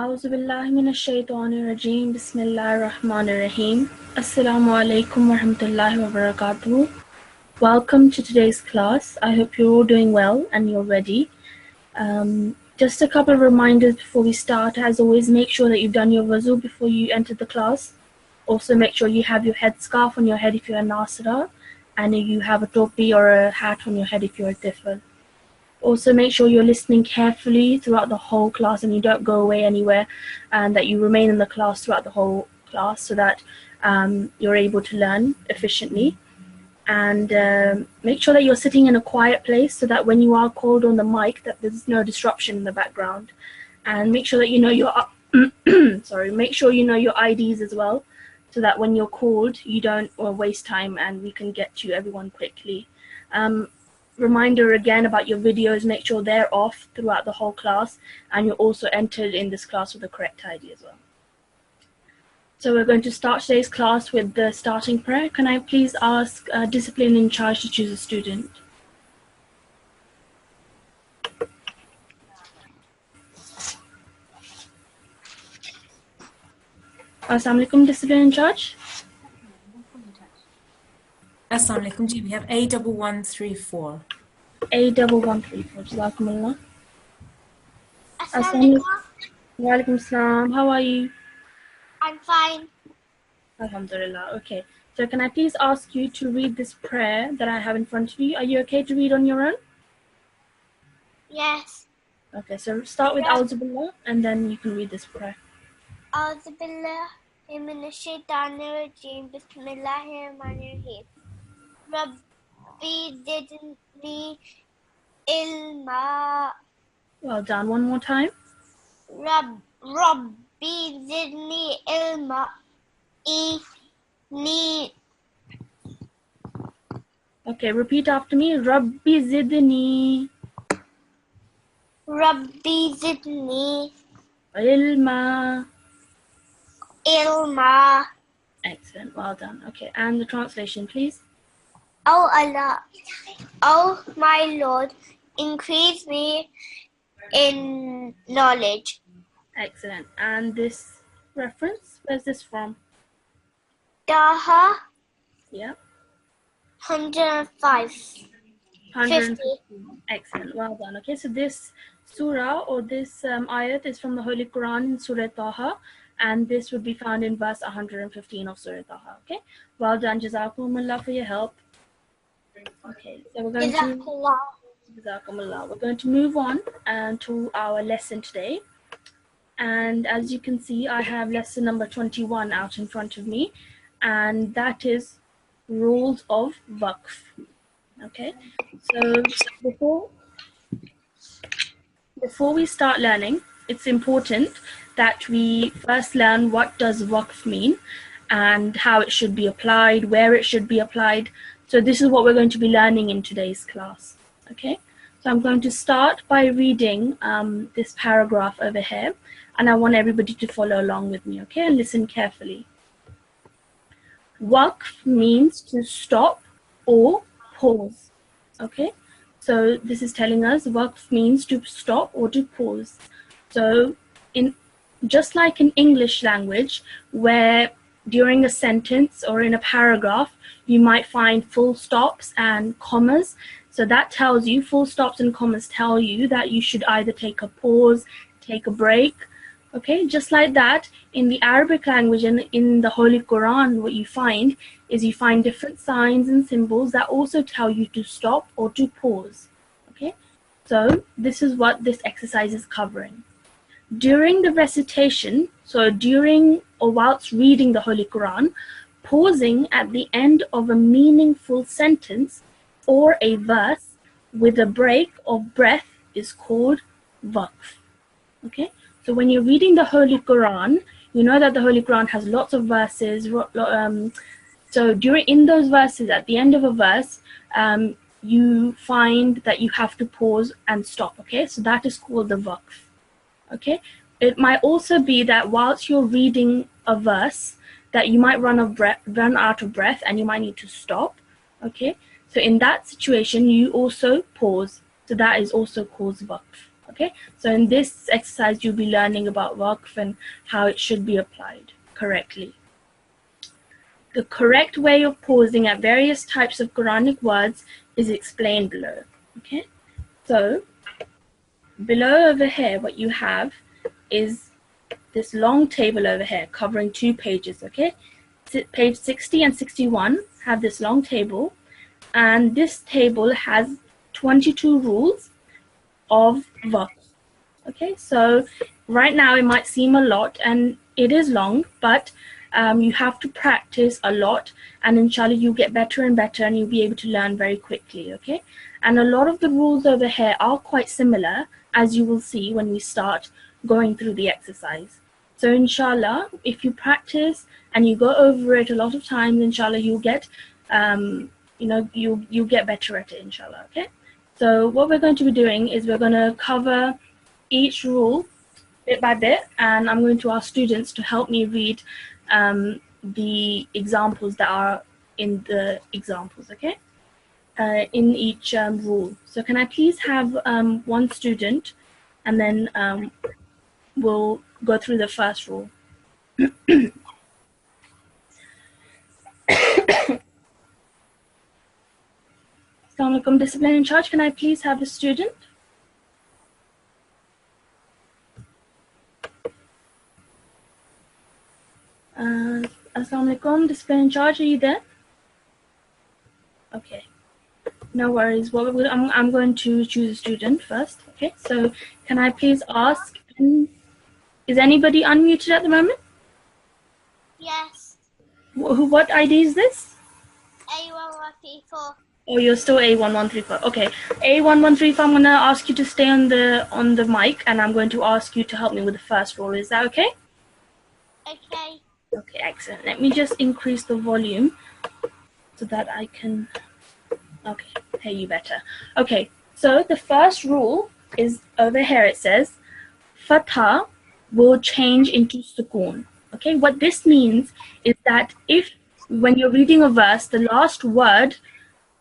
A'udhu billahi minash shaitanir rajeem. Bismillahir rahmanir rahim. Assalamu alaikum wa rahmatullahi wa barakatuh. Welcome to today's class. I hope you're all doing well and you're ready. Just a couple of reminders before we start. As always, make sure that you've done your wuzu before you enter the class. Also, make sure you have your headscarf on your head if you're a Nasirat, and you have a topi or a hat on your head if you're a Atfal. Also, make sure you're listening carefully throughout the whole class and you don't go away anywhere, and that you remain in the class throughout the whole class so that you're able to learn efficiently. And make sure that you're sitting in a quiet place so that when you are called on the mic that there's no disruption in the background. And make sure that you know your make sure you know your IDs as well, so that when you're called you don't waste time and we can get to everyone quickly. Reminder again about your videos, make sure they're off throughout the whole class, and you're also entered in this class with the correct ID as well. So we're going to start today's class with the starting prayer. Can I please ask discipline in charge to choose a student? Assalamu alaikum, discipline in charge. Assalamu alaikum ji, we have A1134. A1134, Jazakumullah. Assalamu alaikum. Wa alaikum assalam. How are you? I'm fine. Alhamdulillah. Okay. So can I please ask you to read this prayer that I have in front of you? Are you okay to read on your own? Yes. Okay, so start with A'udhu Billah and then you can read this prayer. A'udhu billahi minash shaitanir rajeem. Bismillahir rahmanir rahim. Rabbi zidni ilma. Well done. One more time. Rabbi zidni ilma. Okay, repeat after me. Rabbi zidni. Rabbi zidni Ilma. ilma. Excellent. Well done. Okay, and the translation, please. O Allah, O my Lord, increase me in knowledge. Excellent. And this reference, where's this from? Taha Yeah. 105. 150. Excellent. Well done. Okay, so this surah or this ayat is from the Holy Quran in Surah Taha, and this would be found in verse 115 of Surah Taha. Okay, well done. Jazakumullah for your help. Okay, so we're going to move on to our lesson today. And as you can see, I have lesson number 21 out in front of me, and that is rules of waqf. Okay, so before we start learning, it's important that we first learn what does waqf mean and how it should be applied, where it should be applied. So this is what we're going to be learning in today's class. Okay, so I'm going to start by reading this paragraph over here, and I want everybody to follow along with me, okay, and listen carefully. Waqf means to stop or pause. Okay, so this is telling us waqf means to stop or to pause. So just like in English language, where during a sentence or in a paragraph you might find full stops and commas, so that tells you, full stops and commas tell you that you should either take a pause, take a break. Okay, just like that, in the Arabic language and in the Holy Quran, what you find is you find different signs and symbols that also tell you to stop or to pause. Okay, so this is what this exercise is covering. During the recitation, so during or whilst reading the Holy Quran, pausing at the end of a meaningful sentence or a verse with a break of breath is called waqf. Okay, so when you're reading the Holy Quran, you know that the Holy Quran has lots of verses. So in those verses, at the end of a verse, you find that you have to pause and stop. Okay, so that is called the waqf. Okay, it might also be that whilst you're reading a verse, that you might run out of breath and you might need to stop. Okay, so in that situation, you also pause. So that is also called waqf. Okay, so in this exercise, you'll be learning about waqf and how it should be applied correctly. The correct way of pausing at various types of Quranic words is explained below. Okay, so below over here, what you have is this long table over here covering 2 pages. Okay, page 60 and 61 have this long table, and this table has 22 rules of waqf. Okay, so right now it might seem a lot, and it is long, but you have to practice a lot, and inshallah you'll get better and better, and you'll be able to learn very quickly. Okay, and a lot of the rules over here are quite similar, as you will see when we start going through the exercise. So inshallah, if you practice and you go over it a lot of times, inshallah you'll get you get better at it, inshallah. Okay, so what we're going to be doing is we're going to cover each rule bit by bit, and I'm going to ask students to help me read the examples that are in the examples, okay, in each rule. So can I please have one student, and then we'll go through the first rule. Assalamu alaikum, discipline in charge. Can I please have a student? Assalamu alaikum, discipline in charge. Are you there? Okay, no worries. What I'm going to choose a student first. Okay, so can I please ask? Is anybody unmuted at the moment? Yes. What ID is this? A1134. Oh, you're still A1134. Okay, A1134. I'm gonna ask you to stay on the mic, and I'm going to ask you to help me with the first rule. Is that okay? Okay. Okay, excellent. Let me just increase the volume so that I can hear you better. Okay, so the first rule is over here. It says fatha will change into sukoon. Okay, what this means is that if when you're reading a verse, the last word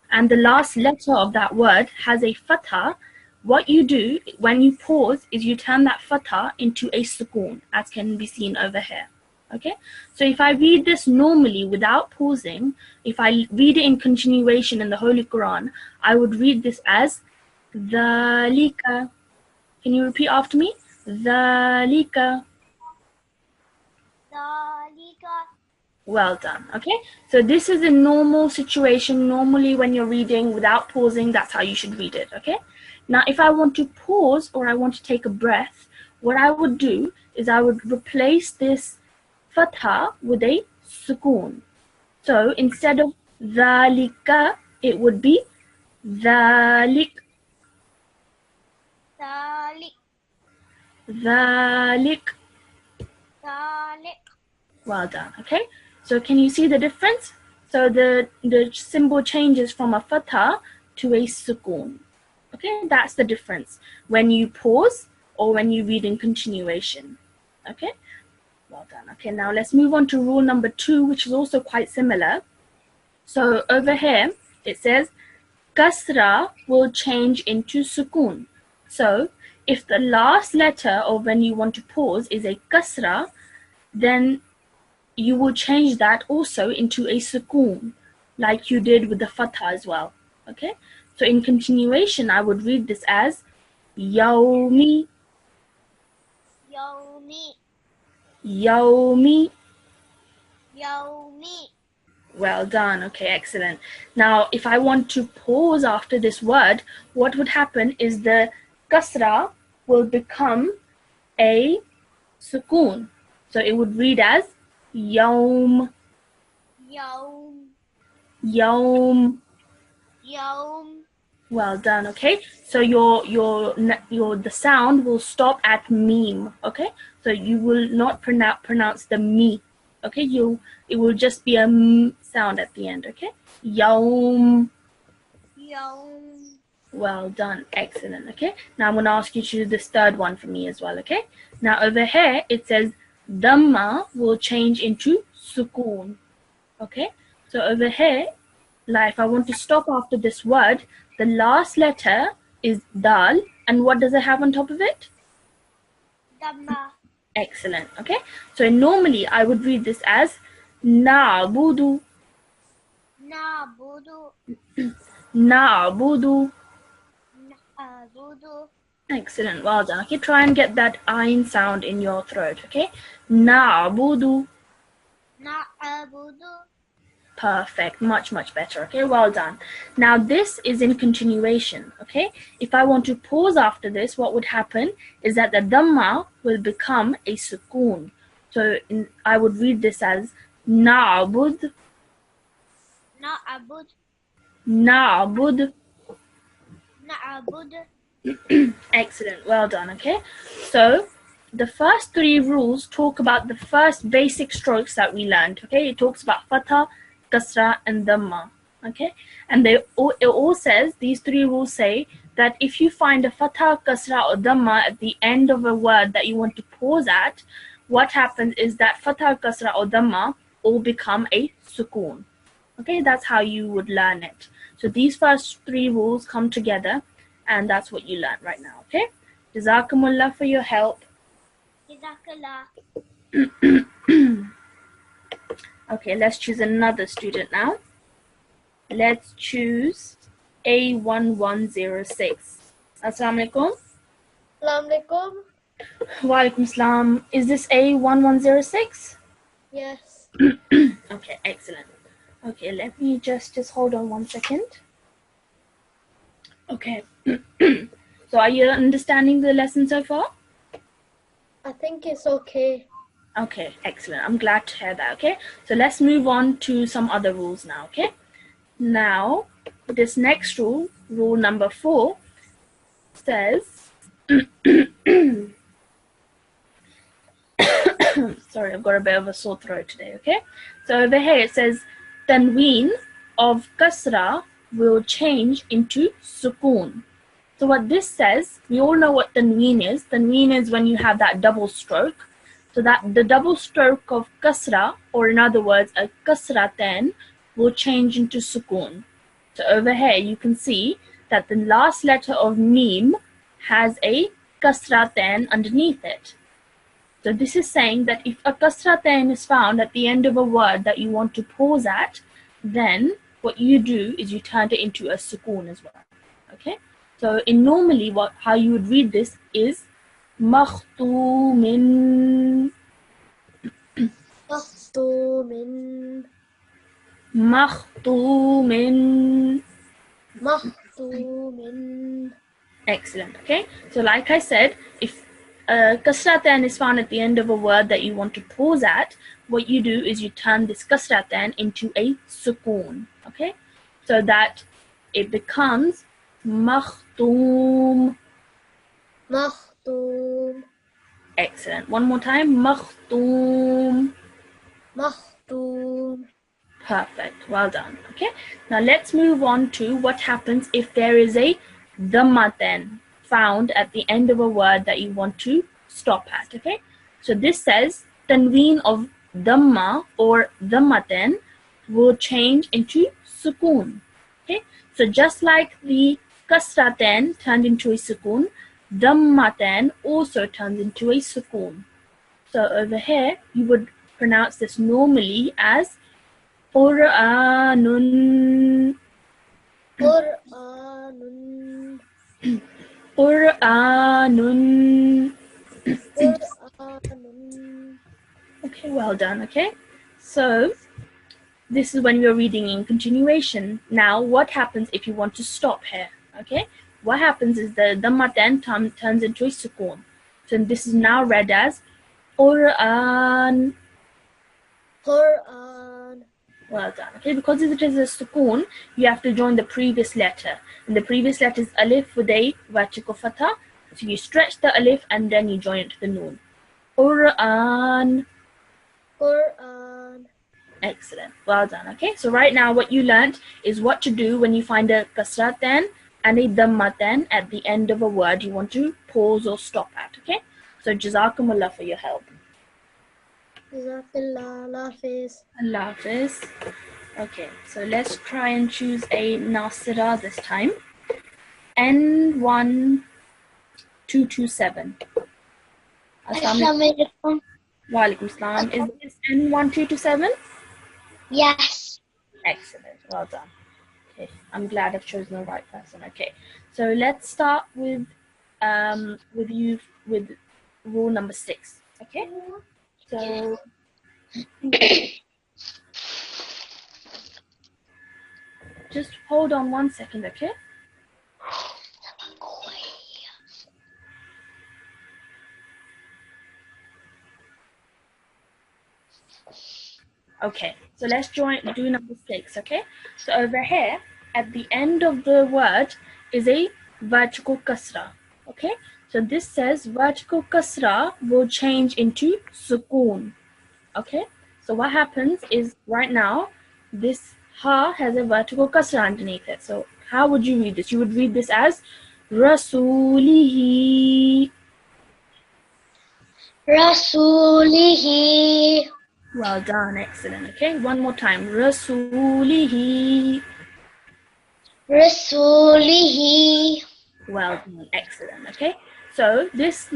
and the last letter of that word has a fatha, what you do when you pause is you turn that fatha into a sukoon, as can be seen over here. Okay, so if I read this normally without pausing, if I read it in continuation in the Holy Quran, I would read this as dhalika. Can you repeat after me? Dhalika. Well done. Okay, so this is a normal situation. Normally when you're reading without pausing, that's how you should read it. Okay, now if I want to pause or I want to take a breath, what I would do is I would replace this fatha with a sukoon. So instead of dhalika, it would be dhalik. Dhalik. Well done. Okay, so can you see the difference? So the symbol changes from a fatha to a sukoon. Okay, that's the difference when you pause or when you read in continuation. Okay, well done. Okay, now let's move on to rule number 2, which is also quite similar. So over here it says kasra will change into sukoon. So if the last letter or when you want to pause is a kasra, then you will change that also into a sukoon, like you did with the fatha as well. Okay, so in continuation I would read this as yawmi. Yawmi. Well done. Okay, excellent. Now if I want to pause after this word, what would happen is the kasra will become a sukoon. So it would read as yawm. Yawm. Well done. Okay, so the sound will stop at meme. Okay, so you will not pronounce the me. Okay, it will just be a m sound at the end. Okay, yawm. Well done. Excellent. Okay, now I'm going to ask you to do this third one for me as well. Okay, now over here it says dhamma will change into sukoon. Okay, so over here, like if I want to stop after this word, the last letter is dal, And what does it have on top of it? Dhamma. Excellent. Okay. So normally I would read this as na'budu, Na'budu. na'budu. Na'budu. Excellent. Well done. Okay. Try and get that ayn sound in your throat. Okay. Na'budu. Na'budu. Perfect. Much, much better. Okay. Well done. Now this is in continuation. Okay. If I want to pause after this, what would happen is that the dhamma will become a sukoon. So I would read this as na'bud, Na'bud. na'bud. Na'bud. Excellent. Well done. Okay. So the first three rules talk about the first basic strokes that we learned. Okay. It talks about fatha, kasra, and dhamma. Okay. And it all says, these three rules say that if you find a fatha, kasra, or dhamma at the end of a word that you want to pause at, what happens is that fatha, kasra, or dhamma all become a sukoon. Okay. That's how you would learn it. So these first three rules come together, and that's what you learn right now. Okay. Jazakumullah for your help. Jazakallah. Okay, let's choose another student now. Let's choose A1106. Assalamu alaikum. Assalamu alaikum. Wa alaikum salam. Is this A1106? Yes. Okay, excellent. Okay, let me just hold on 1 second. Okay. So are you understanding the lesson so far? I think it's okay. Okay, excellent. I'm glad to hear that. Okay, so let's move on to some other rules now. Okay, now this next rule, rule number 4, says sorry, I've got a bit of a sore throat today. Okay, so over here it says tanween of kasra will change into sukoon. So what this says, we all know what tanween is. Tanween is when you have that double stroke. So that the double stroke of kasra, or in other words, a kasraten, will change into sukoon. So over here, you can see that the last letter of mim has a kasraten underneath it. So this is saying that if a kasraten is found at the end of a word that you want to pause at, then what you do is you turn it into a sukoon as well. Okay? So in normally how you would read this is makhtumin, Makhtumin. makhtumin. Makhtumin. Excellent. Okay. So like I said, if kasratan is found at the end of a word that you want to pause at, what you do is you turn this kasratan into a sukoon. Okay. So that it becomes makhtum. Makhtum. Excellent. One more time. Makhtum. Makhtum. Perfect. Well done. Okay. Now let's move on to what happens if there is a dhammaten found at the end of a word that you want to stop at. Okay. So this says tanween of dhamma or dhammaten will change into sukoon. Okay. So just like the kasraten turned into a sukoon, dhammaten also turns into a sukoon. So over here, you would pronounce this normally as Qur'anun. Qur'anun. Qur'anun. Qur'anun. Okay, well done. Okay, so this is when you're reading in continuation. Now, what happens if you want to stop here? Okay, what happens is the dhammaten turns into a sukoon. So this is now read as Qur'an. Qur'an. Well done. Okay, because it is a sukoon, you have to join the previous letter. And the previous letter is alif with a vertical fatha. So you stretch the alif and then you join it to the noon. Qur'an. Qur'an. Excellent. Well done. Okay, so right now what you learned is what to do when you find a kasraten and a dhammaten at the end of a word you want to pause or stop at. Okay, so jazakumullah for your help. Jazakallah. Allah Hafiz. Allah Hafiz. Okay, so let's try and choose a Nasirat this time. N1 227. Assalamualaikum. Wa alaikum salam. Is this N1227? Yes. Excellent. Well done. Okay. I'm glad I've chosen the right person. Okay. So let's start with rule number 6. Okay. So just hold on 1 second, okay? Okay, so let's do number 6, okay? So over here, at the end of the word is a vertical kasra, okay? So this says vertical kasra will change into sukoon, okay? So what happens is right now, this ha has a vertical kasra underneath it. So how would you read this? You would read this as Rasulihi. Rasulihi. Well done, excellent. Okay, one more time. Rasulihi. Rasulihi. Well done, excellent. Okay, so this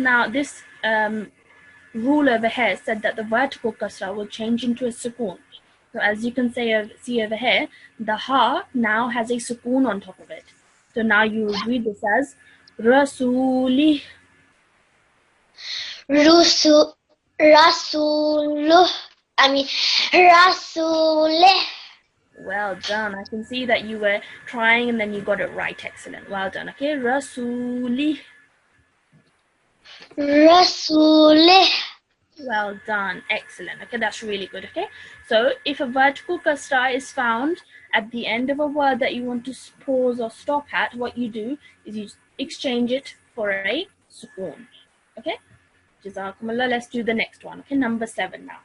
rule over here said that the vertical kasra will change into a sukoon. So as you can see over here, the ha now has a sukoon on top of it. So now you will read this as Rasuli. Rasuluh. Rasulih. Well done. I can see that you were trying and then you got it right. Excellent. Well done. Okay, Rasuli. Rasulih. Well done. Excellent. Okay, that's really good. Okay, so if a vertical kasra is found at the end of a word that you want to pause or stop at, what you do is you exchange it for a sukoon. Okay, Jazakumullah. Let's do the next one. Okay, number 7 now.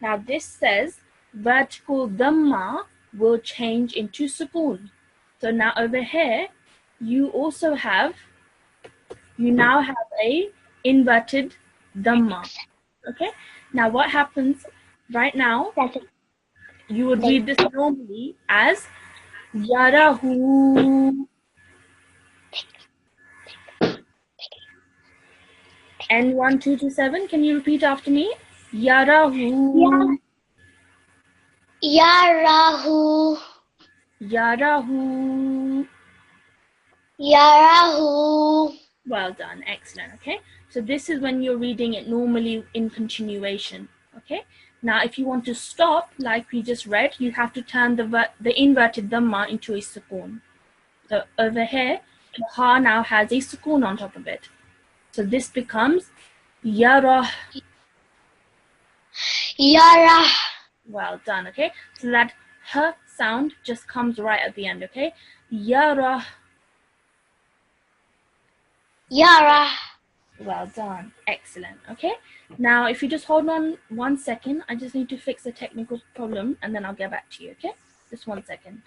Now this says vertical dhamma will change into sukoon. So now over here, you now have a inverted dhamma. Okay, now what happens right now, you would read this normally as Yarahu. N1227, can you repeat after me? Yarahu. Yarahu. Yarahu. Yarahu. Well done, excellent. Okay, so this is when you're reading it normally in continuation. Okay, now if you want to stop, like we just read, you have to turn the inverted dhamma into a sukoon. So over here, the ha now has a sukoon on top of it. So this becomes yarah. Yarah. Well done. Okay, so that h sound just comes right at the end. Okay, yarah. Yarah. Well done. Excellent. Okay, now if you just hold on 1 second, I just need to fix the technical problem and then I'll get back to you. Okay, just 1 second.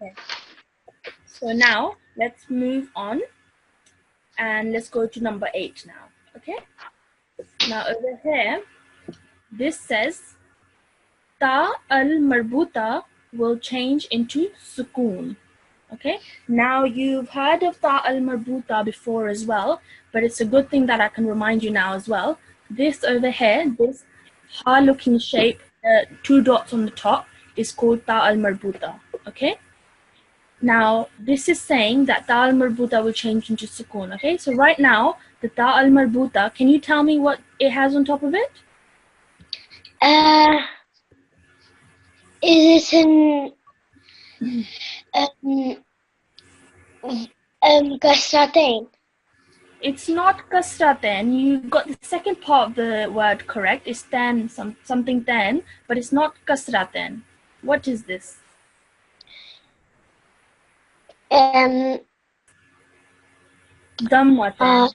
Okay, so now let's move on and let's go to number 8 now. Okay, now over here, this says ta al-marbuta will change into sukoon. Okay, now you've heard of ta al-marbuta before as well, but it's a good thing that I can remind you now as well. This over here, this ha looking shape, 2 dots on the top, is called ta al-marbuta. Okay, now this is saying that ta al-marbuta will change into sukoon. Okay, so right now the ta al-marbuta, can you tell me what it has on top of it? Is it kasratain? It's not kasraten. You got the second part of the word correct. It's ten, something ten, but it's not kasraten. What is this? Dhammaten.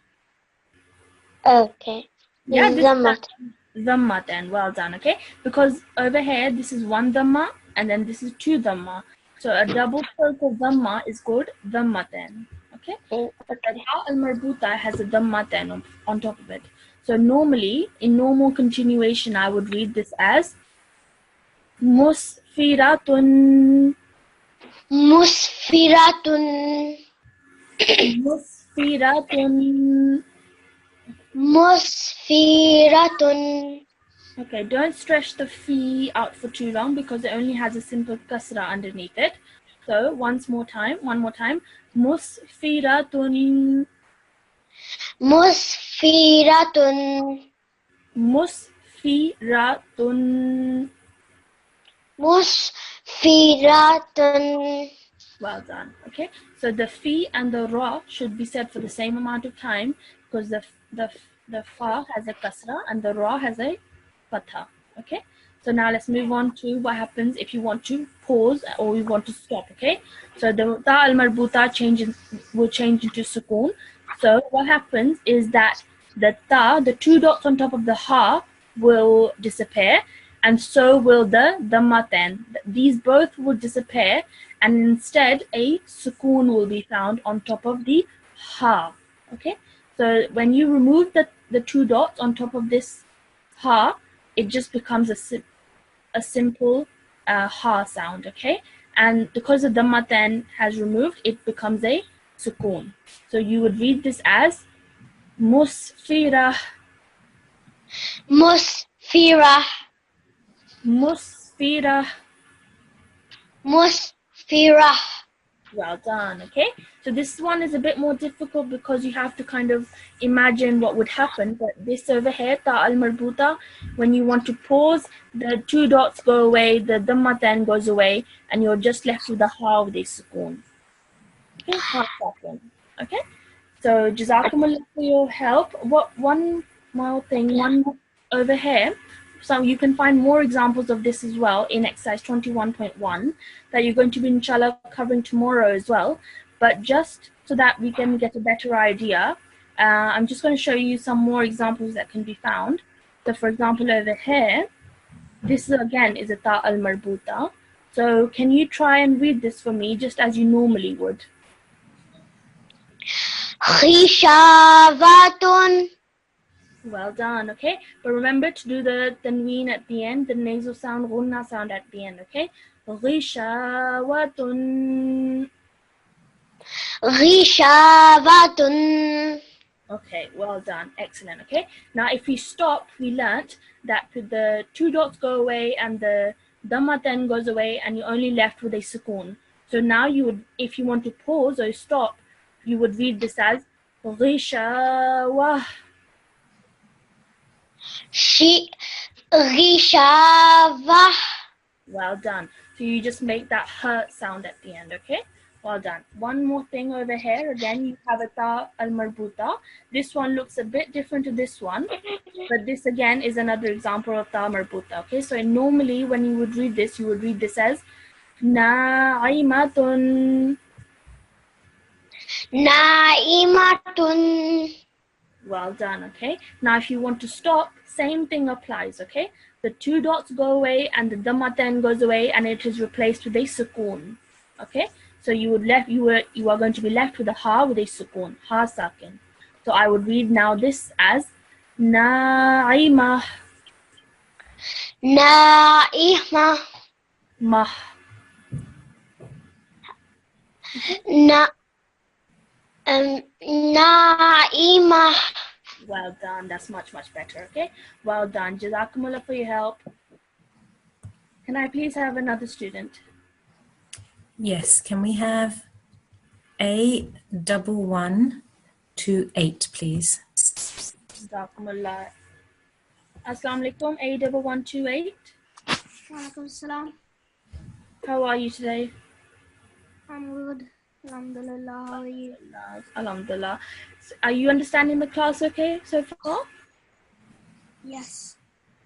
Okay. Yeah, this Dhammat. is dhammaten. Well done. Okay, because over here this is 1 dhamma and then this is 2 dhamma. So a double circle dhamma is called dhammaten. Okay, but the ta al-marbuta has a dhammaten on top of it. So normally, in normal continuation, I would read this as Musfiratun. Musfiratun. Musfiratun. Musfiratun. Okay, don't stretch the fi out for too long because it only has a simple kasra underneath it. So one more time. Musfiratun. Musfiratun. Musfiratun. Musfiratun. Well done. Okay, so the fi and the ra should be said for the same amount of time because the fa has a kasra and the ra has a fatha. Okay, so now let's move on to what happens if you want to pause or you want to stop. Okay, so the ta al marbuta will change into sukoon. So what happens is that the two dots on top of the ha will disappear, and so will the dhammaten. These both will disappear, and instead a sukoon will be found on top of the ha. Okay, so when you remove the two dots on top of this ha, it just becomes a simple ha sound. Okay, and because the dhammaten has removed, it becomes a sukoon. So you would read this as musfirah. Musfirah. Musfirah. Musfirah. Well done. Okay, so this one is a bit more difficult because you have to kind of imagine what would happen. But this over here, ta al marbuta, when you want to pause, the two dots go away, the dhamma then goes away, and you're just left with the ha with a sukoon. Okay, half second. Okay, so jazakumullah for your help. One more thing, one over here. So you can find more examples of this as well in exercise 21.1 that you're going to be inshallah covering tomorrow as well. But just so that we can get a better idea, I'm just going to show you some more examples that can be found. So for example over here, this again is a ta al marbuta. So can you try and read this for me just as you normally would? Khishavatun. Well done, okay? But remember to do the tanween at the end, the nasal sound, gunna sound at the end, okay? Ghishawatun. Khishavatun. Okay, well done. Excellent, okay? Now, if we stop, we learnt that the two dots go away and the dhamma then goes away and you're only left with a sukoon. So now you would, if you want to pause or stop, you would read this as Ghishawah. Ghishavah. Well done. So you just make that h sound at the end, okay? Well done. One more thing over here. Again, you have a ta al marbuta. This one looks a bit different to this one, but this again is another example of ta marbuta, okay? So normally when you would read this, you would read this as na'imatun. Na'imatun. Well done, okay? Now if you want to stop, same thing applies, okay? The two dots go away and the dhamma then goes away and it is replaced with a sukoon, okay? So you are going to be left with a ha with a sukoon, ha sakin. So I would read now this as na'imah. Na'imah. Mah. Na'imah. Well done. That's much better, okay? Well done. Jazakumullah for your help. Can I please have another student? Yes, can we have A1128, please? Jazakumullah. Assalamu alaikum, A1128. Walaikum salam. How are you today? I'm good. Alhamdulillah. How are you? Alhamdulillah. Are you understanding the class okay so far? Yes.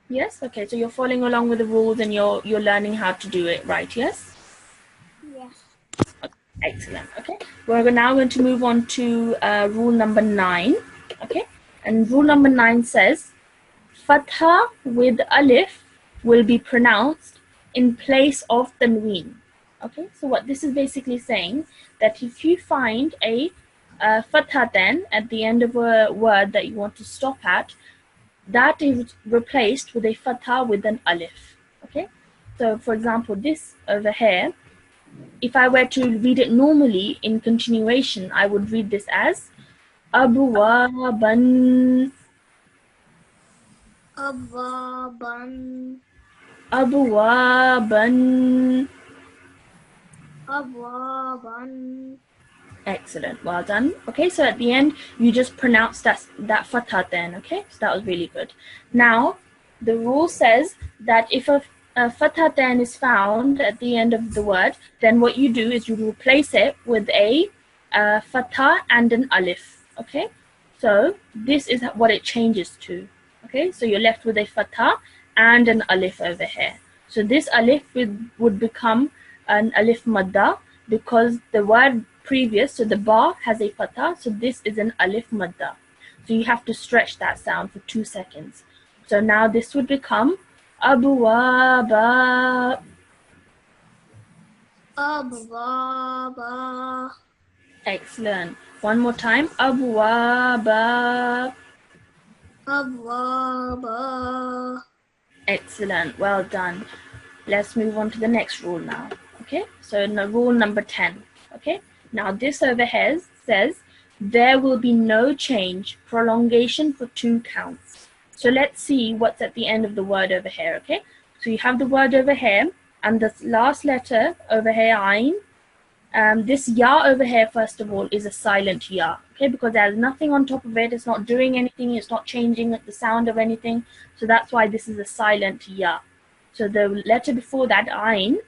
Yes? Okay, so you're following along with the rules and you're learning how to do it right, yes? Yes. Excellent. Okay, we're now going to move on to rule number 9. Okay, and rule number 9 says fatha with alif will be pronounced in place of tanween. Okay, so what this is basically saying that if you find a fatha then at the end of a word that you want to stop at, that is replaced with a fatha with an alif. Okay, So for example, this over here, if I were to read it normally in continuation, I would read this as Abwaban, Abwaban. Abwaban. Abwaban. Excellent, well done. Okay, so at the end, you just pronounce that fatha then, okay? So that was really good. Now, the rule says that if a fatha then is found at the end of the word, then what you do is you replace it with a fatha and an alif, okay? So this is what it changes to, okay? So you're left with a fatha and an alif over here. So this alif would become an alif madda, because the word previous, so the ba has a fatha, so this is an alif madda. So you have to stretch that sound for 2 seconds. So now this would become abwaba. Abwaba. Excellent. One more time. Abwaba. Abwaba. Excellent. Well done. Let's move on to the next rule now. Okay, so rule number 10. Okay, now this over here says there will be no change, prolongation for 2 counts. So let's see what's at the end of the word over here. Okay, so you have the word over here, and the last letter over here, ayn. This ya over here, first of all, is a silent ya, okay, because there's nothing on top of it. It's not doing anything. It's not changing the sound of anything. So that's why this is a silent ya. So the letter before that, ayn,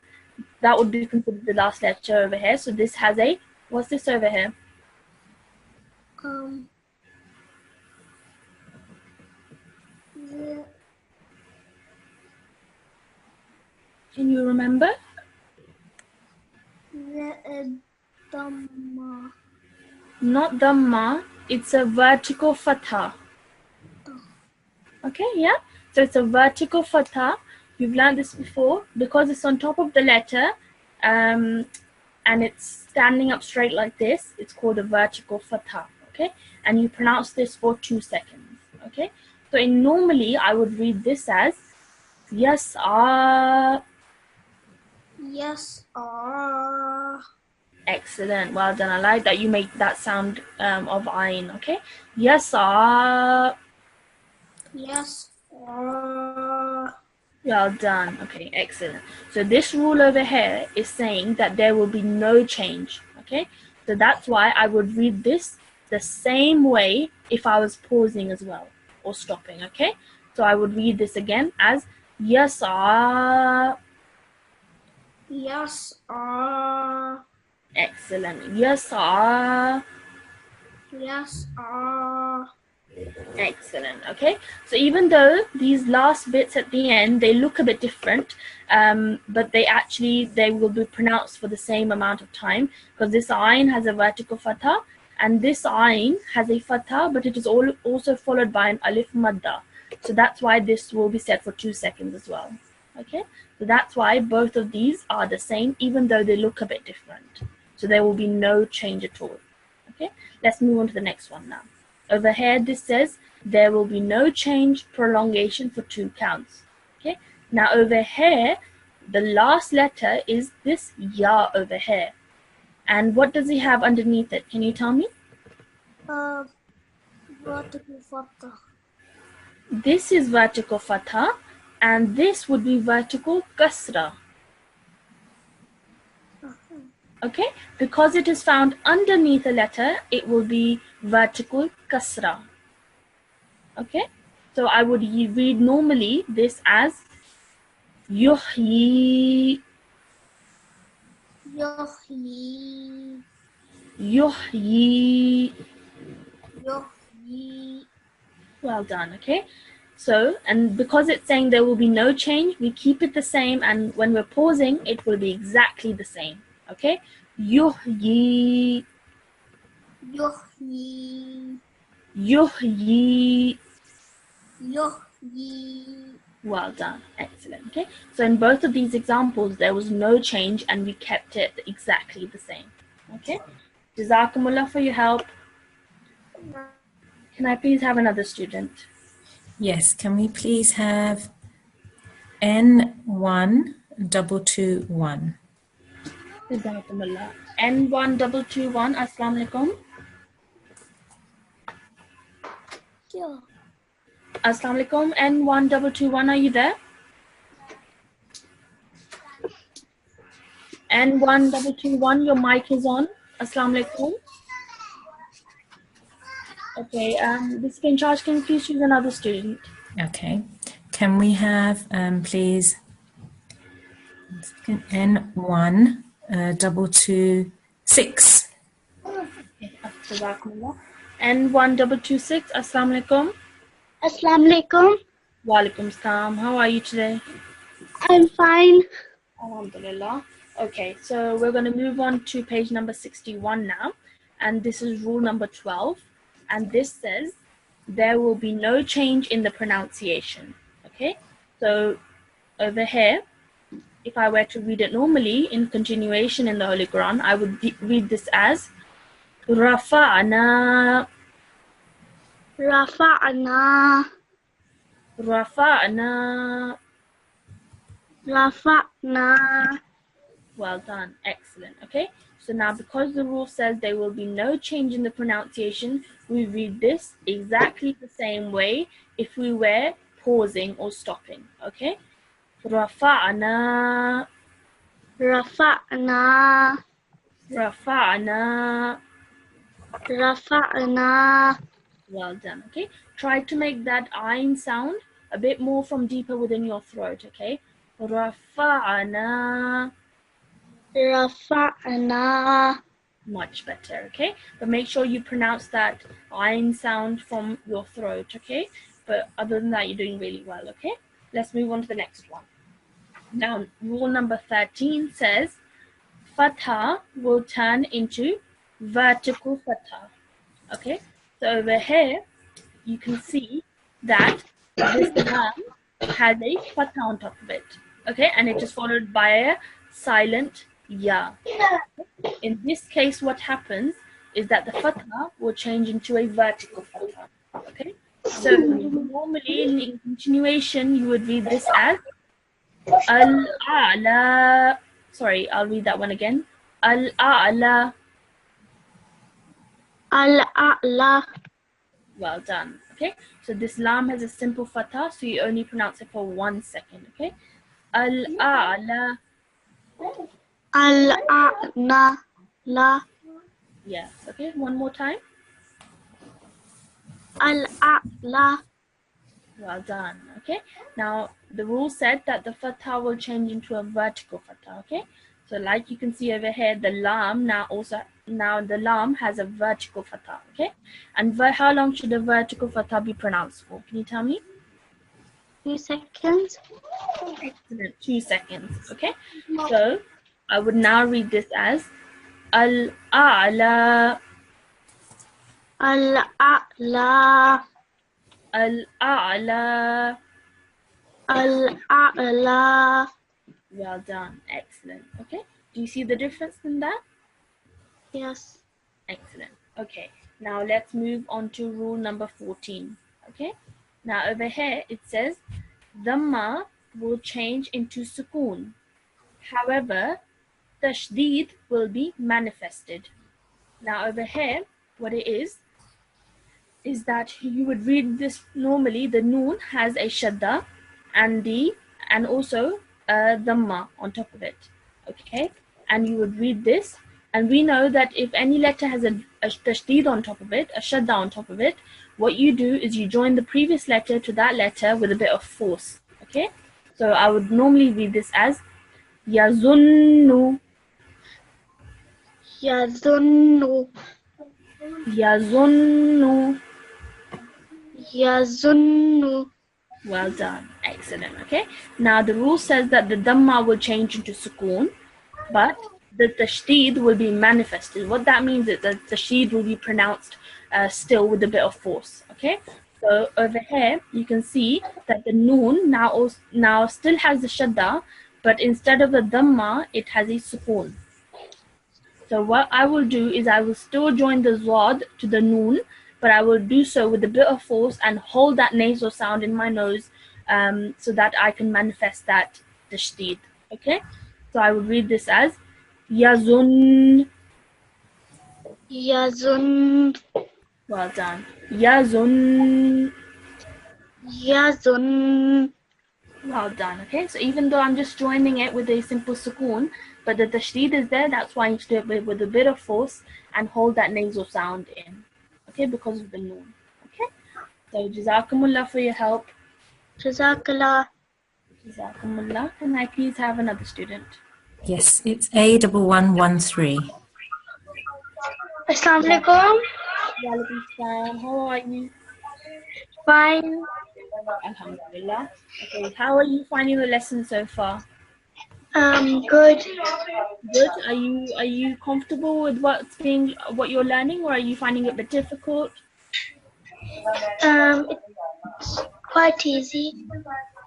that would be considered the last letter over here. So this has a, what's this over here? Can you remember? Dhamma. Not dhamma, it's a vertical fatha. Okay, yeah? So it's a vertical fatha. You've learned this before. Because it's on top of the letter, and it's standing up straight like this, it's called a vertical fatha, okay? And you pronounce this for 2 seconds, okay? So normally, I would read this as yas'a. Yas'a. Excellent, well done. I like that you make that sound of ayn, okay? Yas'a. Yas'a. Well done. Okay, excellent. So this rule over here is saying that there will be no change, okay? So that's why I would read this the same way if I was pausing as well or stopping, okay? So I would read this again as yas'a. Yas'a. Excellent. Yas'a. Yas'a. Excellent. Okay, so even though these last bits at the end, they look a bit different, but they will be pronounced for the same amount of time, because this ayn has a vertical fatha and this ayn has a fatha, but it is also followed by an alif madda. So that's why this will be set for 2 seconds as well. Okay, so that's why both of these are the same, even though they look a bit different. So there will be no change at all. Okay, let's move on to the next one now. Over here, this says there will be no change, prolongation for 2 counts. Okay. Now over here, the last letter is this ya over here. And what does he have underneath it? Can you tell me? Vertical fatha. This is vertical fatha, and this would be vertical kasra. Okay, because it is found underneath a letter, it will be vertical kasra. Okay, so I would read normally this as yuhyi. Yuhyi. Yuhyi. Yuhyi. Well done. Okay, so, and because it's saying there will be no change, we keep it the same, and when we're pausing, it will be exactly the same. Okay, yuhyi. Yuhyi. Yuhyi. Yuhyi. Well done. Excellent. Okay, so in both of these examples, there was no change and we kept it exactly the same. Okay, Jazakumullah for your help. Can I please have another student? Yes, can we please have N1 N1221. Jazakumullah. N1221. Assalamu alaikum. Yeah. Assalamu alaikum. N1221. Are you there? N1221. Your mic is on. Assalamu alaikum. Okay. This in charge. Can you please choose another student? Okay. Can we have, please, N1226? Okay. Jazakumullah. N1226. Assalamu alaikum. Assalamu alaikum. Wa alaikum salam. How are you today? I'm fine. Alhamdulillah. Okay, so we're going to move on to page number 61 now, and this is rule number 12, and this says there will be no change in the pronunciation. Okay, so over here, if I were to read it normally in continuation in the Holy Quran, I would read this as Rafa'na, Rafa'na. Rafa'na. Rafa'na. Well done. Excellent. Okay. So now because the rule says there will be no change in the pronunciation, we read this exactly the same way if we were pausing or stopping. Okay. Rafa'na. Rafa'na. Rafa'na. Rafa'na. Well done. Okay. Try to make that ayn sound a bit more from deeper within your throat. Okay. Rafa'na. Rafa'na. Much better, okay? But make sure you pronounce that ayn sound from your throat, okay? But other than that, you're doing really well, okay? Let's move on to the next one. Now, rule number 13 says fatha will turn into vertical fatha, okay? So over here, you can see that this lam has a fatha on top of it, okay? And it is followed by a silent ya. In this case, what happens is that the fatha will change into a vertical fatha. Okay, so normally in continuation, you would read this as al-a'la. Sorry, I'll read that one again. Al-a'la. Al-a'la. Well done. Okay, so this lam has a simple fatha, so you only pronounce it for 1 second. Okay, al-a'la. Al-a'la. La. Yes. Okay, one more time. Al-a'la. Well done. Okay. Now the rule said that the fatha will change into a vertical fatha. Okay. So like you can see over here, the lam now the lam has a vertical fatha. Okay. And how long should the vertical fatha be pronounced for? Can you tell me? 2 seconds. Excellent. 2 seconds. Okay. So I would now read this as al-a'la. Al-a'la. Al-a'la. Al-a'la. Well done. Excellent. Okay. Do you see the difference in that? Yes. Excellent. Okay. Now let's move on to rule number 14. Okay. Now over here it says dhamma will change into sukoon. However, tashdid will be manifested. Now over here, what it is that you would read this normally. The noon has a shadda and also a dhamma on top of it. Okay, and you would read this, and we know that if any letter has a tashdid on top of it, a shadda on top of it, what you do is you join the previous letter to that letter with a bit of force. Okay, so I would normally read this as yazunnu. Yazunnu. Yazunnu. Yazunnu. Well done. Excellent. Okay. Now the rule says that the dhamma will change into sukoon, but the tashdid will be manifested. What that means is that the tashdid will be pronounced still with a bit of force. Okay. So over here you can see that the noon now still has the shadda, but instead of the dhamma, it has a sukoon. So what I will do is I will still join the zod to the noon, but I will do so with a bit of force and hold that nasal sound in my nose so that I can manifest that tashdid. Okay, so I would read this as yazun. Yazun. Well done. Yazun. Yazun. Well done. Okay, so even though I'm just joining it with a simple sukoon, but the tashdid is there, that's why you need to do it with a bit of force and hold that nasal sound in. Okay, because of the noon. Okay, so jazakumullah for your help. Jazakallah. Jazakumullah. Can I please have another student? Yes, it's A1113. Assalamu alaikum. Walaikum salam. How are you? Fine. Alhamdulillah. Okay, how are you finding the lesson so far? Good. Good. Are you comfortable with what you're learning, or are you finding it a bit difficult? It's quite easy.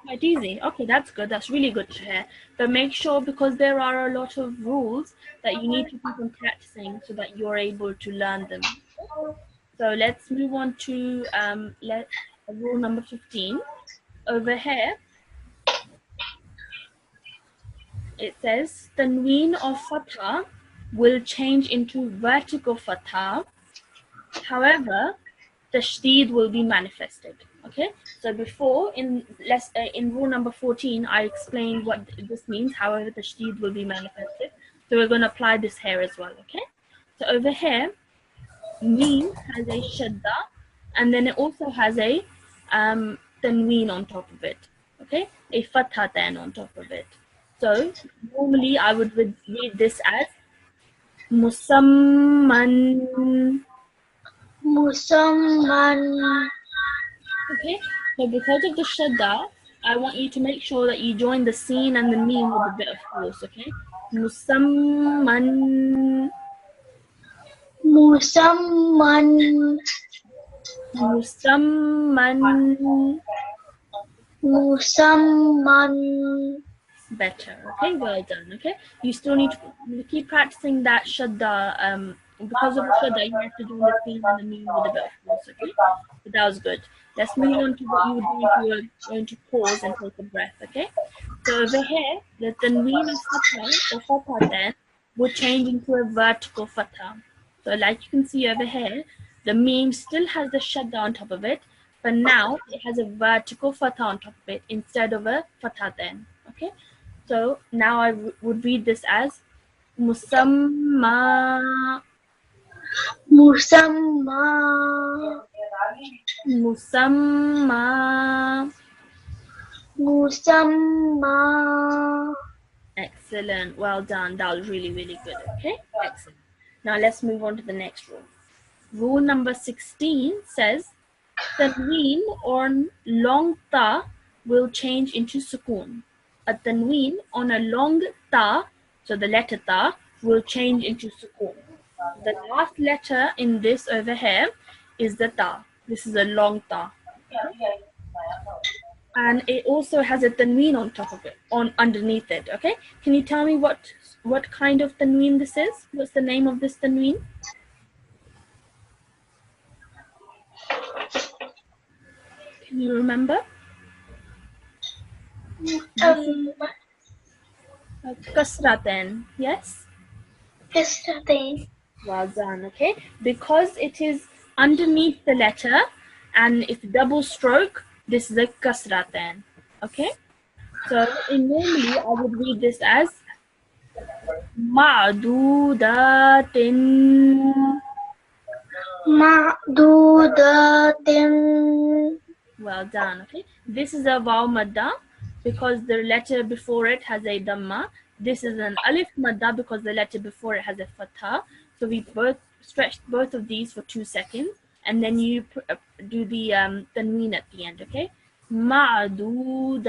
Quite easy. Okay, that's good. That's really good to hear. But make sure, because there are a lot of rules, that you need to keep on practicing so that you're able to learn them. So let's move on to rule number 15. Over here, it says tanween of fatha will change into vertical fatha. However, tashdid will be manifested. Okay, so before in rule number 14, I explained what this means. However, tashdid will be manifested. So we're going to apply this here as well. Okay, so over here, meen has a shadda, and then it also has a tanween on top of it. Okay, a fatha then on top of it. So normally I would read this as musamman. Musamman. Okay, so because of the shadda, I want you to make sure that you join the seen and the meme with a bit of force. Okay, musamman. Musamman. Musamman. Musamman. Better. Okay, well done. Okay, you still need to keep practicing that shadda. Because of the shadda, you have to do the seen and the meme with a bit of force. Okay, but that was good. Let's move on to what you were doing if you were going to pause and take a breath. Okay, so over here, the tanween of fatha or fatha then will change into a vertical fatha. So like you can see over here, the meme still has the shadda on top of it, but now it has a vertical fatha on top of it instead of a fatha then. Okay, so now I would read this as musamma. Musamma. Musamma. Musamma. Excellent. Well done. That was really, really good. Okay, excellent. Now let's move on to the next rule. Rule number 16 says tanween on long ta will change into sukoon. A tanween on a long ta, so the letter ta, will change into sukoon. The last letter in this over here is the ta. This is a long ta. Okay? And it also has a tanween on top of it, underneath it. Okay, can you tell me what kind of tanween this is? What's the name of this tanween? Can you remember? Kasraten. Yes. Yesterday. Well done. Okay, because it is underneath the letter and it's double stroke, this is a kasraten. Okay, so normally I would read this as ma'dudatin. Ma'dudatin. Well done. Okay, this is a vaw madda because the letter before it has a dhamma. This is an alif madda because the letter before it has a fatha. So we both stretched both of these for 2 seconds, and then you do the tanween at the end. Okay, ma'dudatin.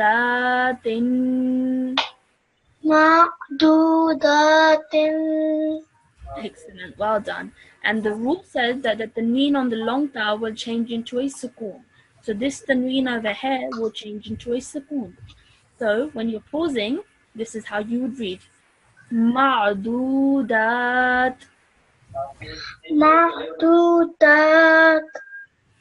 Ma'dudatin. Excellent, well done. And the rule says that the tanween on the long ta will change into a sukoon. So this tanween over here will change into a sukoon. So when you're pausing, this is how you would read. Ma'dudat. Ma'dudat.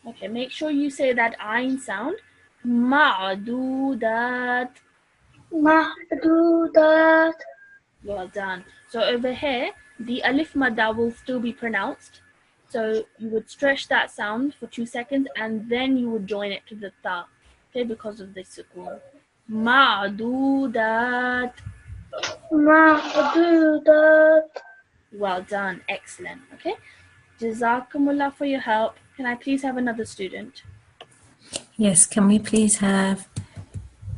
Okay, make sure you say that ayn sound. Ma'dudat. محدودات. Well done. So over here, the alif madda will still be pronounced. So you would stretch that sound for 2 seconds and then you would join it to the ta. Okay, because of the sukoon. Ma'dudat. محدودات. Well done. Excellent. Okay. Jazakumullah for your help. Can I please have another student? Yes, can we please have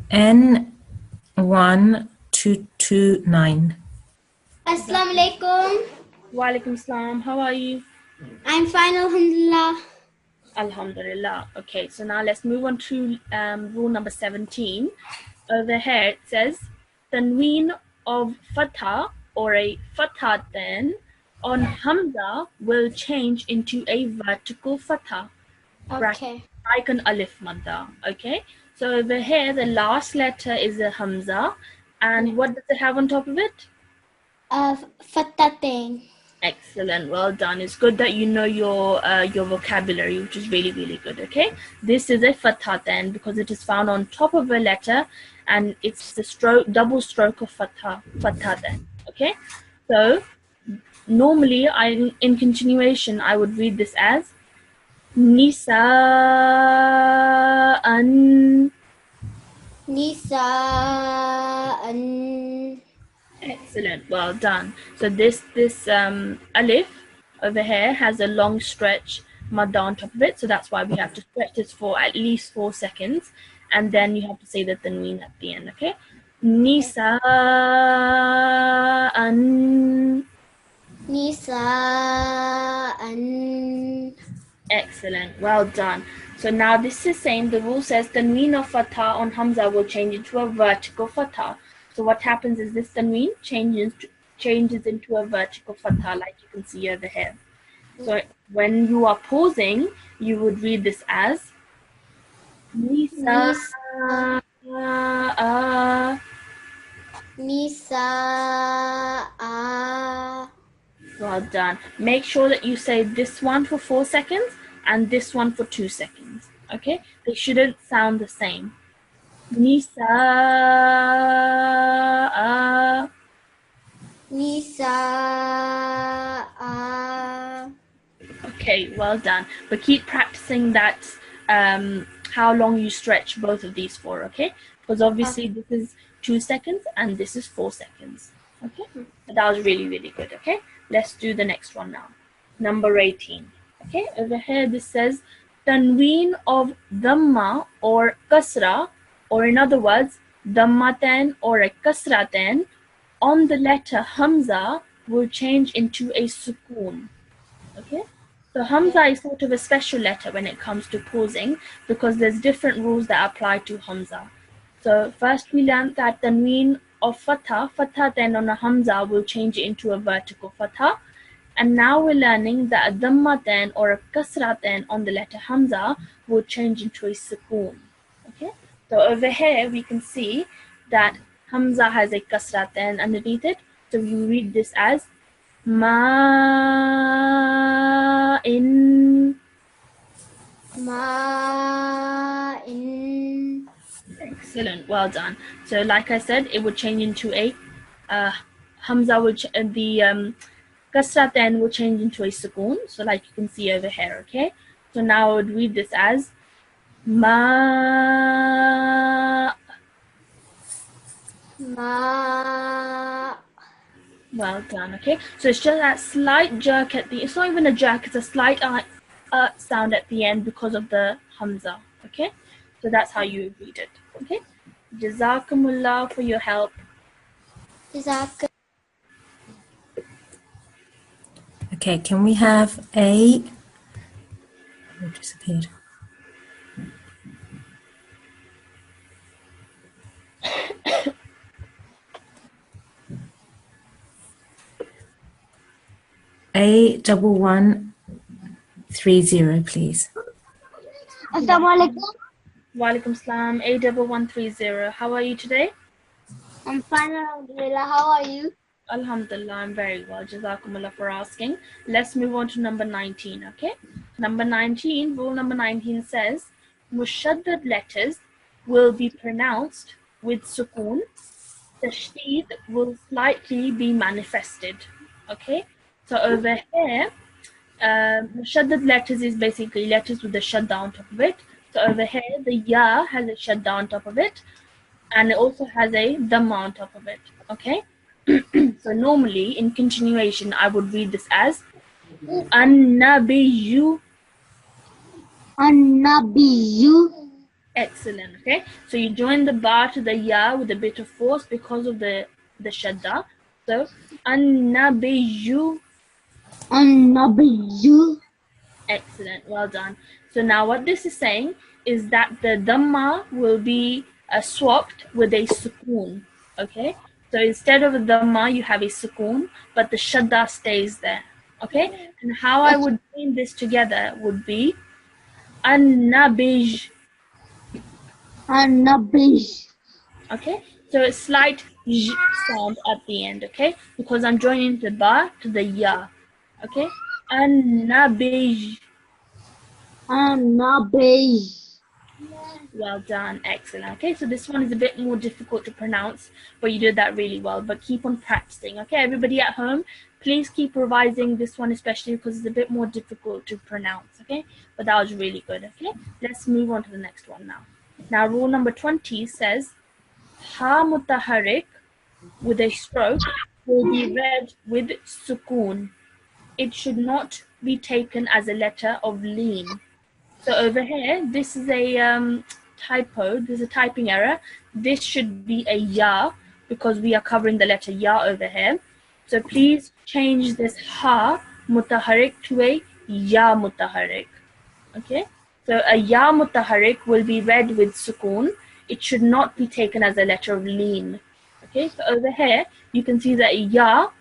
N1229? Assalamu alaikum. Walaikum salam. How are you? I'm fine, alhamdulillah. Alhamdulillah. Okay, so now let's move on to rule number 17. Over here it says tanween of fatha or a fatha then on hamza will change into a vertical fatha, Okay. like an alif madda. Okay, so over here the last letter is a hamza, and what does it have on top of it? Fattatain. Excellent, well done. It's good that you know your vocabulary, which is really, really good. Okay, this is a fatha then because it is found on top of a letter, and it's the double stroke of fatha then. Okay, so normally in continuation I would read this as nisa'an. Nisa'an. Excellent, well done. So this alif over here has a long stretch madda on top of it, so that's why we have to stretch this for at least 4 seconds, and then you have to say the tanween at the end. Okay, nisa'an. Nisa'an. Excellent, well done. So now this is saying the rule says tanween of fatha on hamza will change into a vertical fatha. So what happens is this tanween changes into a vertical fatha, like you can see over here. So when you are pausing, you would read this as Nisa. Nisa'a. Well done. Make sure that you say this one for 4 seconds and this one for 2 seconds. Okay? They shouldn't sound the same. Nisa'a. Nisa'a. Okay, well done. But keep practicing that, how long you stretch both of these for, okay? Because obviously this is 2 seconds and this is 4 seconds. Okay? But that was really, really good, okay? Let's do the next one now. Number 18. Okay, over here this says tanween of dhamma or kasra, or in other words, dhammaten or a kasraten on the letter hamza will change into a sukoon. Okay, so hamza is sort of a special letter when it comes to pausing because there's different rules that apply to hamza. So first we learned that tanween of fatha then on a hamza will change it into a vertical fatha, and now we're learning that a dhamma then or a kasra then on the letter hamza will change into a sukoon. Okay, so over here we can see that hamza has a kasra then underneath it, so you read this as ma'in. Ma'in. Excellent, well done. So like I said, it would change into a hamza, which the kasra then will change into a sukoon. So like you can see over here, okay? So now I would read this as ma. Ma. Well done, okay? So it's just that slight jerk at the, it's not even a jerk, it's a slight sound at the end because of the hamza, okay? So that's how you read it, okay? Jazakumullah for your help. Jazak. Okay, can we have A? Oh, disappeared. A1130, please. Assalamu alaikum. Walaikum salam, A1130. How are you today? I'm fine, alhamdulillah. How are you? Alhamdulillah, I'm very well. Jazakumullah for asking. Let's move on to number 19, okay? Number 19, rule number 19 says, mushaddad letters will be pronounced with sukoon, tashdid will slightly be manifested. Okay, so over here, mushaddad letters is basically letters with the shadda on top of it. So over here, the ya has a shadda on top of it, and it also has a dhamma on top of it. Okay, so normally in continuation, I would read this as an-nabiyyu. An-nabiyyu. Excellent. Okay, so you join the ba to the ya with a bit of force because of the shadda. So an-nabiyyu. An-nabiyyu. Excellent, well done. So now what this is saying is that the dhamma will be swapped with a sukoon. Okay, so instead of a dhamma you have a sukoon, but the shadda stays there. Okay, and how I would bring this together would be an-nabij. An-nabiyyu. Okay, so a slight j sound at the end. Okay, because I'm joining the ba to the ya. Okay, an-nabij. An-nabiyyu. Well done, excellent. Okay, so this one is a bit more difficult to pronounce, but you did that really well. But keep on practicing. Okay, everybody at home, please keep revising this one, especially because it's a bit more difficult to pronounce. Okay, but that was really good. Okay, let's move on to the next one now. Now, rule number 20 says ha mutaharrik with a stroke will be read with sukoon. It should not be taken as a letter of lean. So over here, this is a typo. There's a typing error. This should be a ya because we are covering the letter ya over here. So please change this ha mutaharrik to a ya mutaharrik. Okay. So a ya mutaharrik will be read with sukoon. It should not be taken as a letter of lean. Okay. So over here, you can see that a ya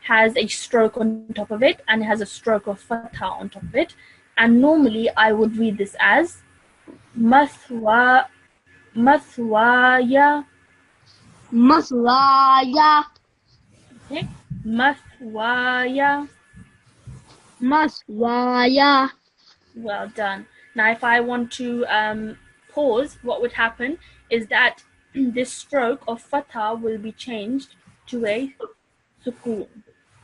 has a stroke on top of it and it has a stroke of fatha on top of it. And normally I would read this as mathwaya. Maswaya. Okay, mathwaya. Maswaya. Well done. Now, if I want to pause, what would happen is that this stroke of fatha will be changed to a sukoon.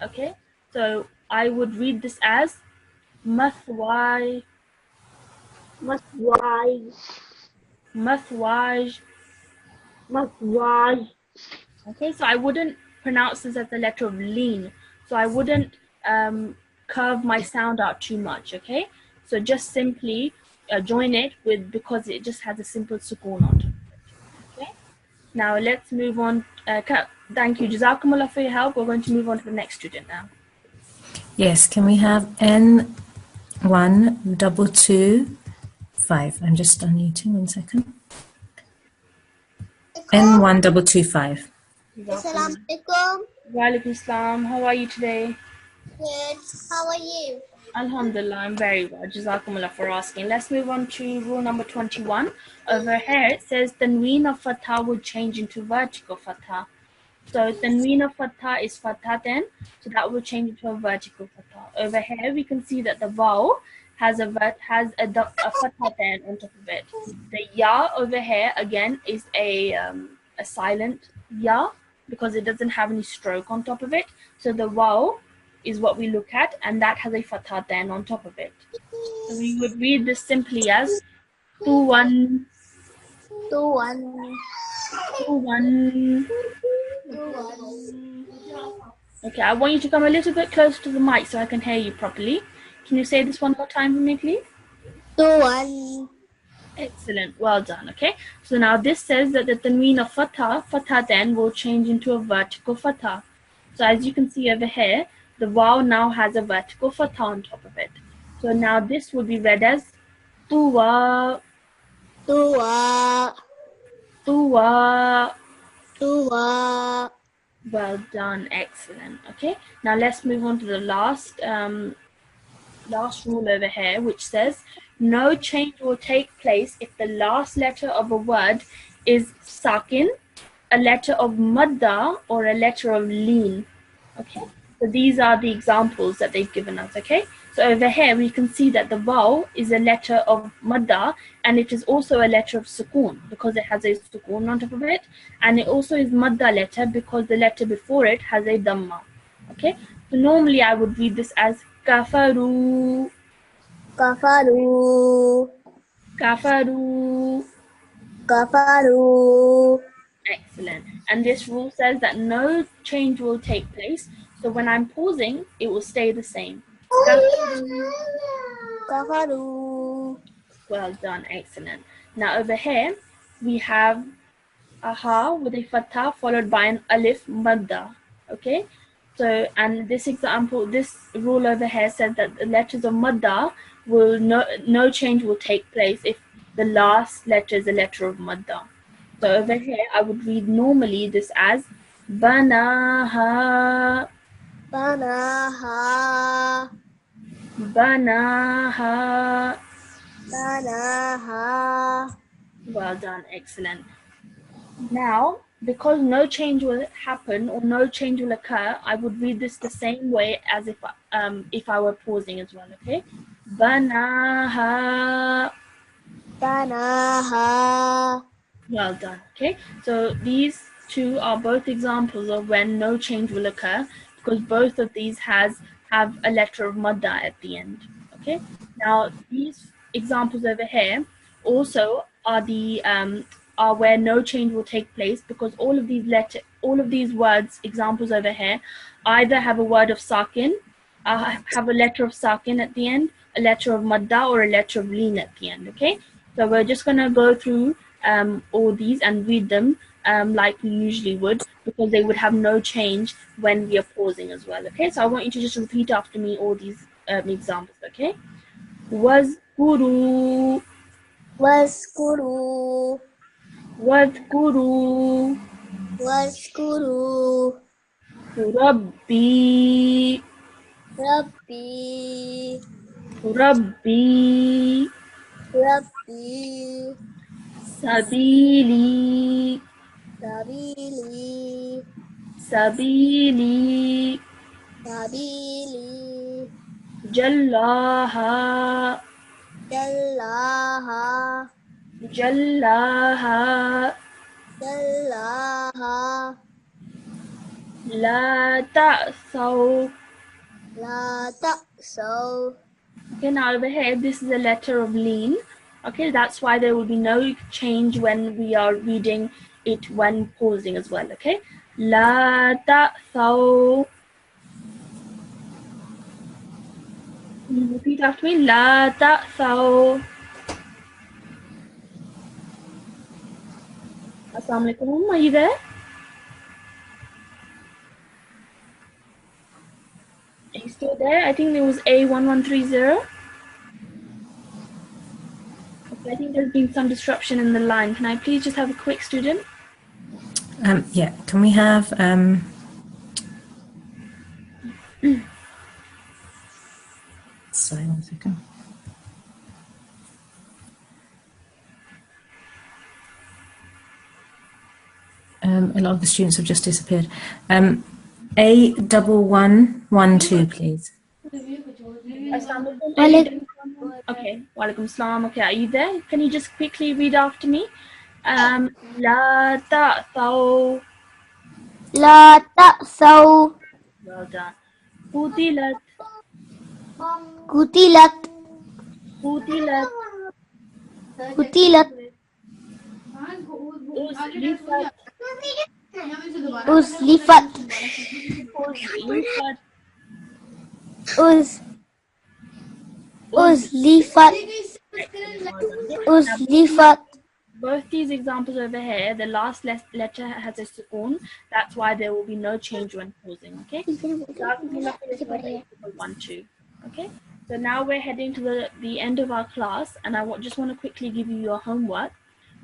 Okay, so I would read this as mathwaj. Maswaj. Mathwaj. Maswaj. Okay, so I wouldn't pronounce this as the letter of lean. So I wouldn't curve my sound out too much, okay? So just simply join it with, because it just has a simple sukoon on top of it, okay? Now let's move on. Thank you, Jazakumullah, for your help. We're going to move on to the next student now. Yes, can we have N1225? I'm just unmuting, 1 second. N1225. Assalamualaikum. Walaikum salam. How are you today? Good. How are you? Alhamdulillah, I'm very well. Jazakumullah for asking. Let's move on to rule number 21. Over here, it says tanween of fatha would change into vertical fatha. So tanween of fatha is fatha then, so that will change into a vertical fatha. Over here, we can see that the vowel has a fatha then on top of it. The ya over here again is a silent ya because it doesn't have any stroke on top of it. So the vowel is what we look at, and that has a fatha then on top of it. So we would read this simply as 2-1. 2-1. 2-1. Okay, I want you to come a little bit closer to the mic so I can hear you properly. Can you say this one more time for me, please? 2-1. Excellent, well done. Okay, so now this says that the tanween of fatha then will change into a vertical fatha. So as you can see over here, the vowel now has a vertical fatha on top of it. So now this will be read as tuwa. Tuwa. Tuwa. Tuwa. Well done, excellent. Okay, now let's move on to the last rule over here, which says no change will take place if the last letter of a word is sakin, a letter of madda, or a letter of lean. Okay, so these are the examples that they've given us. Okay, So over here we can see that the vowel is a letter of madda, and it is also a letter of sukoon because it has a sukoon on top of it, and it also is madda letter because the letter before it has a dhamma. Okay, so normally I would read this as kafaru, Kafaru. kafaru. Kafaru. Excellent. And this rule says that no change will take place. So when I'm pausing, it will stay the same. Kafaru. Kafaru. Well done. Excellent. Now over here, we have a ha with a fatha followed by an alif madda. Okay. So, and this example, this rule over here says that the letters of madda will no change will take place if the last letter is a letter of madda. So over here, I would read normally this as banaha, Banaha. banaha. Banaha. Well done, excellent. Now, because no change will happen or no change will occur, I would read this the same way as if I were pausing as well. Okay, banaha. Banaha. Well done. Okay, so these two are both examples of when no change will occur because both of these have a letter of madda at the end. Okay, now these examples over here also are are where no change will take place because all of these words examples over here either have a word of sakin, have a letter of sakin at the end, a letter of madda, or a letter of leen at the end. Okay, so we're just gonna go through all these and read them like we usually would because they would have no change when we are pausing as well. Okay, so I want you to just repeat after me all these examples. Okay, wazkuru, Waskuru. wadkuru, Waskuru. rabbi, Rabbi. rabbi, Rabbi. sabili, Sabili. sabili, Sabili. jallaha, Jallaha. jallaha, Jallaha. la ta'saw. La ta'saw. Okay, now over here, this is a letter of leen. Okay, that's why there will be no change when we are reading it when pausing as well. Okay, la ta'saw. Can you repeat after me? La ta'saw. Assalamu alaikum. Are you there? Are you still there? I think there was A1130. Okay, I think there's been some disruption in the line. Can I please just have a quick student? Yeah, can we have sorry, 1 second. A lot of the students have just disappeared. A1112, please. Assalamu alaikum. Okay, walaikum salam. Okay, are you there? Can you just quickly read after me? La ta'thaw. La ta'saw. Well done. Qutilat. Kutilat. Qutilat. Kutilat. Uslifat. Uslifat. Uslifat. Uslifat. Uslifat. Both these examples over here, the last letter has a sukoon. That's why there will be no change when pausing. Okay. One, two. Okay. So now we're heading to the end of our class, and I just want to quickly give you your homework.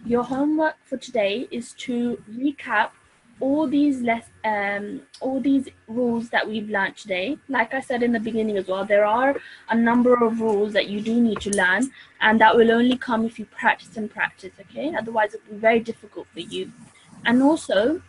Your homework for today is to recap all these rules that we've learned today. Like I said in the beginning as well, there are a number of rules that you do need to learn, and that will only come if you practice and practice. Okay, otherwise it will be very difficult for you. And also,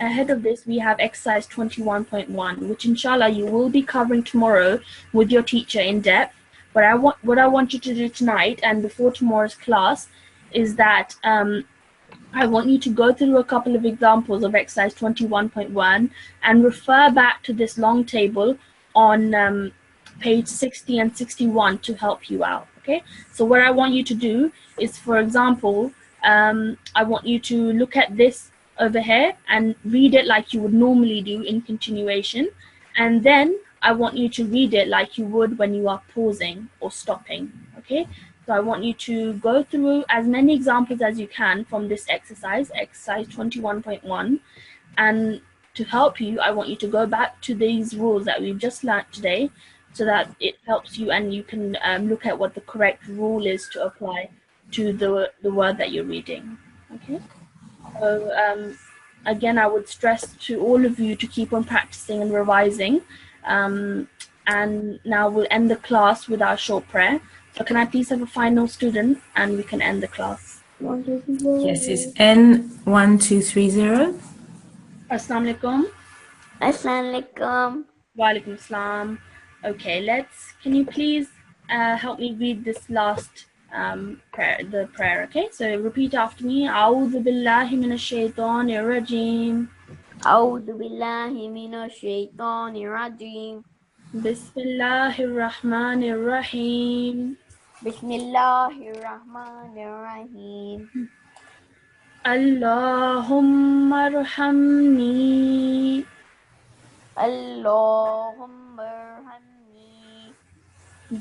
ahead of this, we have exercise 21.1, which inshallah you will be covering tomorrow with your teacher in depth. But what I want you to do tonight and before tomorrow's class is that I want you to go through a couple of examples of exercise 21.1 and refer back to this long table on page 60 and 61 to help you out. Okay, so what I want you to do is, for example, I want you to look at this over here and read it like you would normally do in continuation, and then I want you to read it like you would when you are pausing or stopping. Okay, so I want you to go through as many examples as you can from this exercise 21.1, and to help you, I want you to go back to these rules that we've just learned today, so that it helps you and you can look at what the correct rule is to apply to the word that you're reading. Okay, so again, I would stress to all of you to keep on practicing and revising. And now we'll end the class with our short prayer. So can I please have a final student and we can end the class? Yes, it's N1230. Assalamu alaikum. Assalamualaikum. Wa alaikum assalam. Okay, can you please help me read this last prayer, okay? So repeat after me. A'udhu billahi minash shaitanir rajim. A'udhu billahi minash shaitanir rajim. Bismillahir rahmanir rahim. Bismillahir rahmanir rahim. Allahumma arhamni. Allahumma arhamni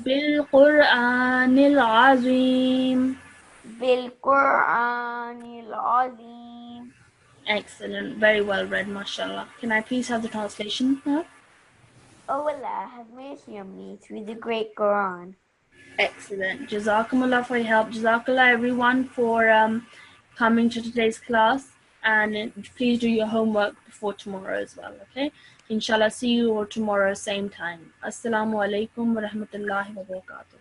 Bil Qur'anil Azim. bil Qur'anil azim. Excellent. Very well read, mashallah. Can I please have the translation now? O Allah, have mercy on me through the great Quran. Excellent. Jazakumullah for your help. Jazakallah everyone for coming to today's class. And please do your homework before tomorrow as well, okay? Inshallah, see you all tomorrow, same time. Assalamu alaikum wa rahmatullahi wa barakatuh.